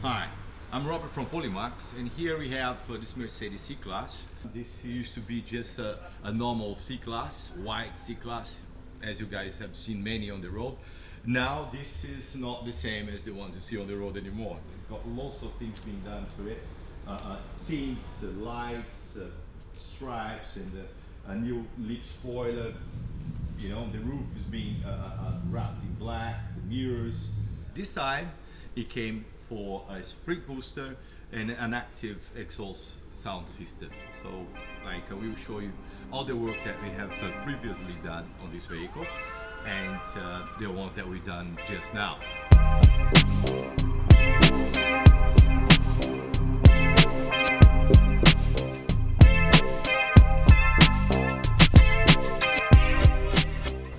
Hi, I'm Robert from Polymax, and here we have this Mercedes C-Class. This used to be just a normal C-Class, white C-Class, as you guys have seen many on the road. Now this is not the same as the ones you see on the road anymore. It's got lots of things being done to it. Seats, lights, stripes, and a new lip spoiler. You know, the roof is being wrapped in black, the mirrors. This time it came for a spring booster and an active exhaust sound system. So like we will show you all the work that we have previously done on this vehicle and the ones that we've done just now.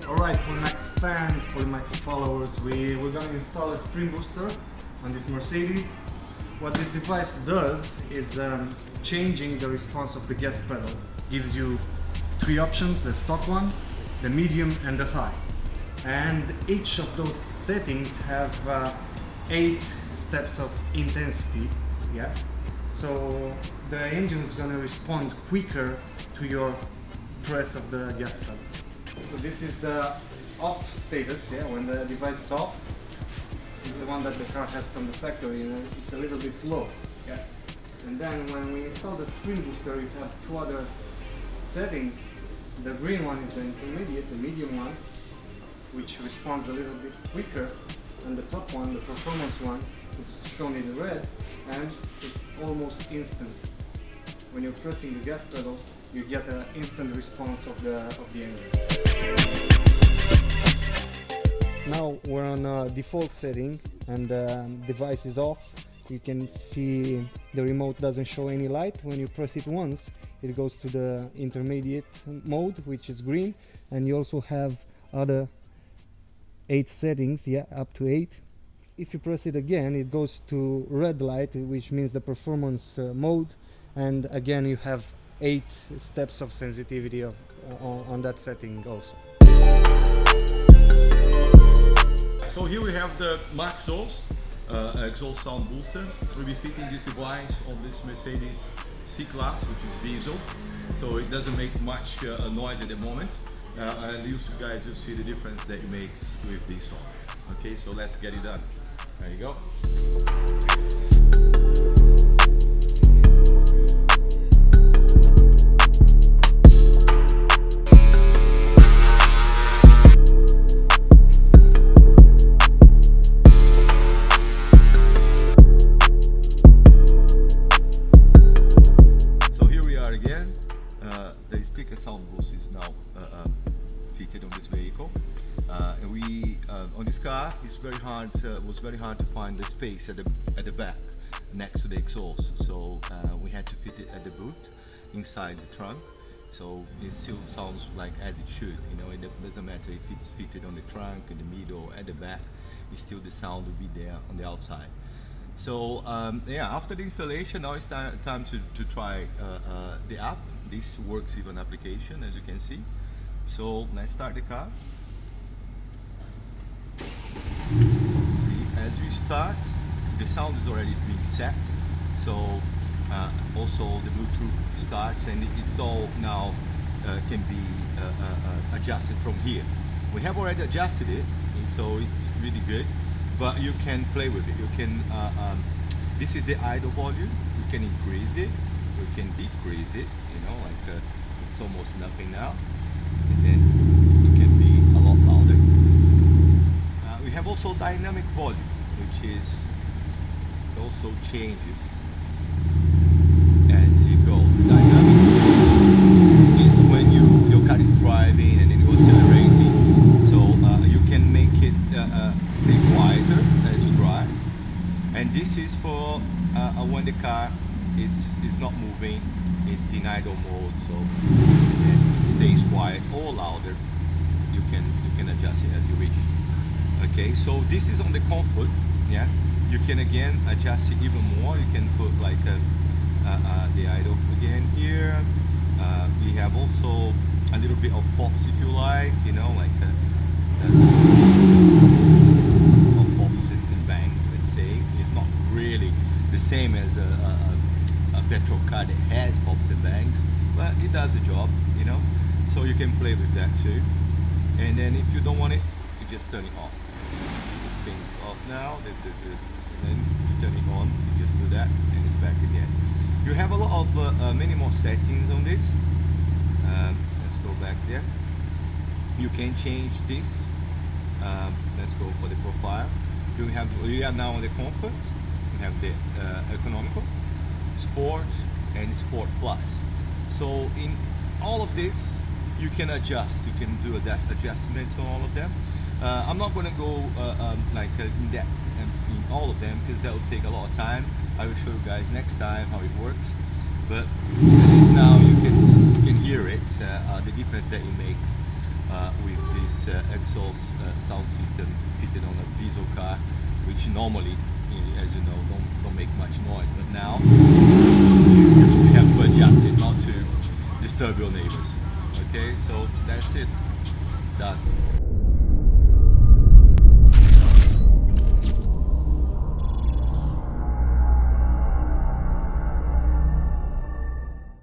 Alright, Polymax fans, Polymax followers, we're going to install a spring booster on this Mercedes. What this device does is changing the response of the gas pedal. Gives you three options: the stock one, the medium and the high. And each of those settings have 8 steps of intensity. Yeah. So the engine is going to respond quicker to your press of the gas pedal. So this is the off status, yeah, when the device is off. This is the one that the car has from the factory, and it's a little bit slow. Yeah. And then when we install the spring booster, we have 2 other settings. The green one is the intermediate, the medium one, which responds a little bit quicker, and the top one, the performance one, is shown in red, and it's almost instant. When you're pressing the gas pedal, you get an instant response of the engine. Now we're on default setting and the device is off. You can see the remote doesn't show any light. When you press it once, it goes to the intermediate mode, which is green, and you also have other 8 settings, yeah, up to 8. If you press it again, it goes to red light, which means the performance mode, and again you have 8 steps of sensitivity on that setting also. So here we have the Maxos exhaust sound booster. We'll be fitting this device on this Mercedes C-Class, which is diesel, so it doesn't make much noise at the moment. And you guys will see the difference that it makes with this one. Okay, so let's get it done. There you go. The speaker sound boost is now fitted on this vehicle, and we on this car it's very hard. Was very hard to find the space at the back next to the exhaust. So we had to fit it at the boot inside the trunk. So it still sounds like as it should. You know, it doesn't matter if it's fitted on the trunk, in the middle, at the back. It's still the sound will be there on the outside. So yeah, after the installation, now it's time to try the app. This works with an application, as you can see. So let's start the car. See, as we start, the sound is already being set. So also the Bluetooth starts, and it's all now can be adjusted from here. We have already adjusted it, so it's really good. But you can play with it. You can. This is the idle volume. You can increase it. You can decrease it. You know, like it's almost nothing now, and then it can be a lot louder. We have also dynamic volume, which is also changes as it goes. Dynamic is when your car is driving and then you're accelerating, so you can make it stay quieter as you drive, and this is for when the car is not moving, it's in idle mode, so it stays quiet or louder. You can adjust it as you wish. Okay, so this is on the comfort. Yeah, you can again adjust it even more. You can put like the idle again here. We have also a little bit of pops if you like, you know, like pops and bangs, let's say. It's not really the same as a petrol car that has pops and bangs, but it does the job, you know. So you can play with that too. And then if you don't want it, you just turn it off. Things off now, and then you turn it on, you just do that, and it's back again. You have a lot of many more settings on this. Let's go back there. You can change this. Let's go for the profile. You are now on the comfort. You have the economical, sport, and sport plus. So in all of this, you can adjust. You can do adjustments on all of them. I'm not going to go in depth in all of them because that will take a lot of time. I will show you guys next time how it works. But at least now you can hear it, the difference that it makes with this exhaust sound system fitted on a diesel car, which normally, as you know, don't make much noise. But now you have to adjust it not to disturb your neighbors. Okay, so that's it. Done.